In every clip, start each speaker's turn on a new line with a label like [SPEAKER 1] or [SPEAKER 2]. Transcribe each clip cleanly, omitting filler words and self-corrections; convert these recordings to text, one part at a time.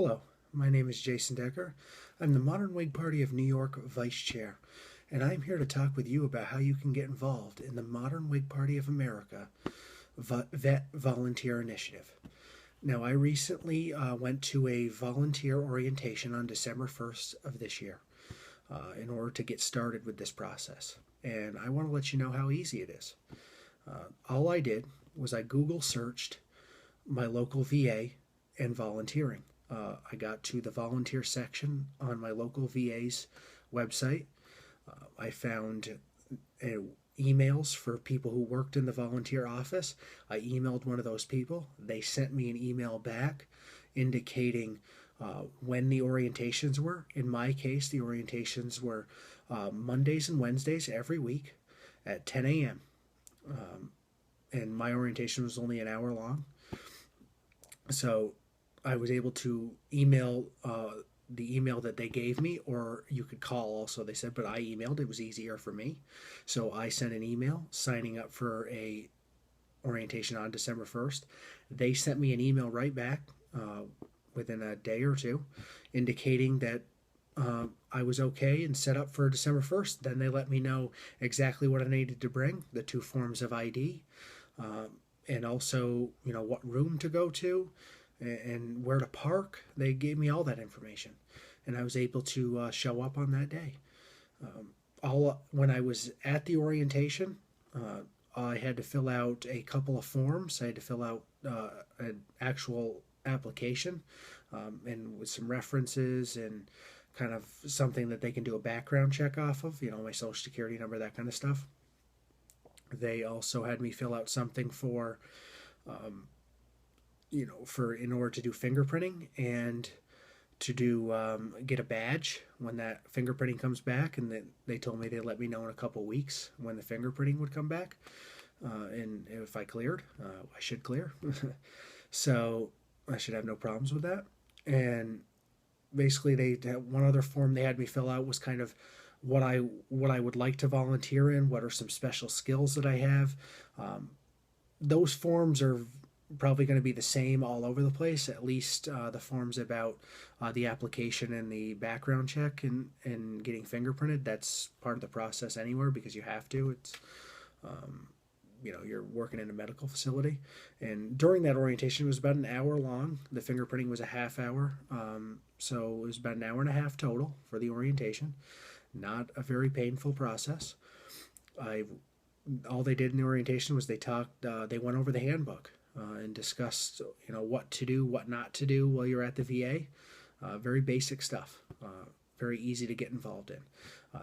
[SPEAKER 1] Hello, my name is Jason Decker. I'm the Modern Whig Party of New York Vice Chair, and I'm here to talk with you about how you can get involved in the Modern Whig Party of America Vet Volunteer Initiative. Now, I recently went to a volunteer orientation on December 1st of this year in order to get started with this process. And I want to let you know how easy it is. All I did was I Google searched my local VA and volunteering. I got to the volunteer section on my local VA's website. I found emails for people who worked in the volunteer office. I emailed one of those people. They sent me an email back indicating when the orientations were. In my case, the orientations were Mondays and Wednesdays every week at 10 a.m. And my orientation was only an hour long. So I was able to email the email that they gave me, or you could call also, they said, but I emailed. It was easier for me. So I sent an email signing up for a orientation on December 1st. They sent me an email right back within a day or two indicating that I was okay and set up for December 1st. Then they let me know exactly what I needed to bring, the 2 forms of ID, and also, what room to go to and where to park. They gave me all that information, and I was able to show up on that day. When I was at the orientation, I had to fill out a couple of forms. I had to fill out an actual application, and with some references and kind of something that they can do a background check off of, my social security number, that kind of stuff. They also had me fill out something for in order to do fingerprinting and to do get a badge when that fingerprinting comes back. And then they told me they'd let me know in a couple weeks when the fingerprinting would come back, and if I cleared, I should clear. So I should have no problems with that. And basically, they had one other form they had me fill out was kind of what I would like to volunteer in, what are some special skills that I have. Those forms are probably going to be the same all over the place, at least the forms about the application and the background check and getting fingerprinted. That's part of the process anywhere because you have to. It's you're working in a medical facility. And during that orientation, it was about an hour long. The fingerprinting was a half hour, so it was about an hour and a half total for the orientation. Not a very painful process. All they did in the orientation was they went over the handbook and discussed what to do, what not to do while you're at the VA. Very basic stuff. Very easy to get involved in.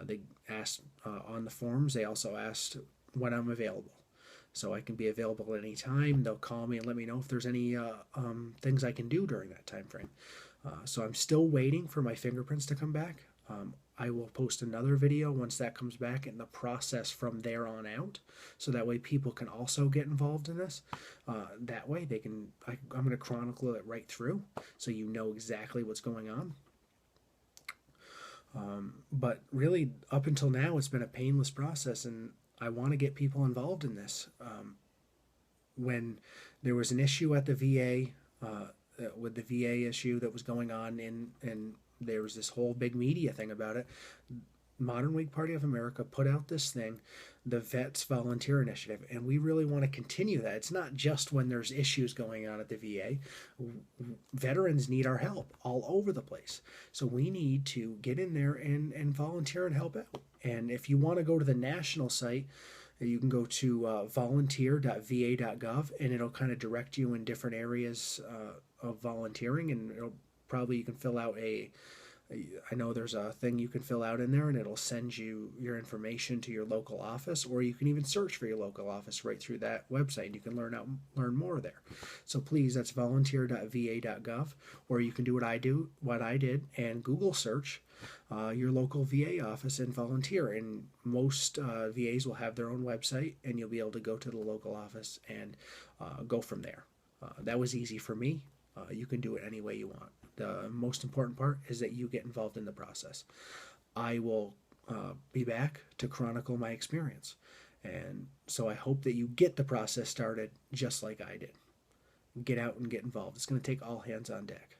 [SPEAKER 1] They asked on the forms. They also asked when I'm available, so I can be available at any time. They'll call me and let me know if there's any things I can do during that time frame. So I'm still waiting for my fingerprints to come back. I will post another video once that comes back and the process from there on out, so that way people can also get involved in this. That way I'm going to chronicle it right through so you know exactly what's going on. But really, up until now, it's been a painless process, and I want to get people involved in this. When there was an issue at the VA, with the VA issue that was going on, and there was this whole big media thing about it, Modern Whig Party of America put out this thing, the Vets Volunteer Initiative, and we really want to continue that. It's not just when there's issues going on at the VA. Veterans need our help all over the place. So we need to get in there and volunteer and help out. And if you want to go to the national site, you can go to volunteer.va.gov, and it'll kind of direct you in different areas of volunteering, and you can fill out I know there's a thing you can fill out in there, and it'll send you your information to your local office, or you can even search for your local office right through that website, and you can learn more there. So please, that's volunteer.va.gov, or you can do what I did, and Google search your local VA office and volunteer. And most VAs will have their own website, and you'll be able to go to the local office and go from there. That was easy for me. You can do it any way you want. The most important part is that you get involved in the process. I will be back to chronicle my experience. And so I hope that you get the process started just like I did. Get out and get involved. It's going to take all hands on deck.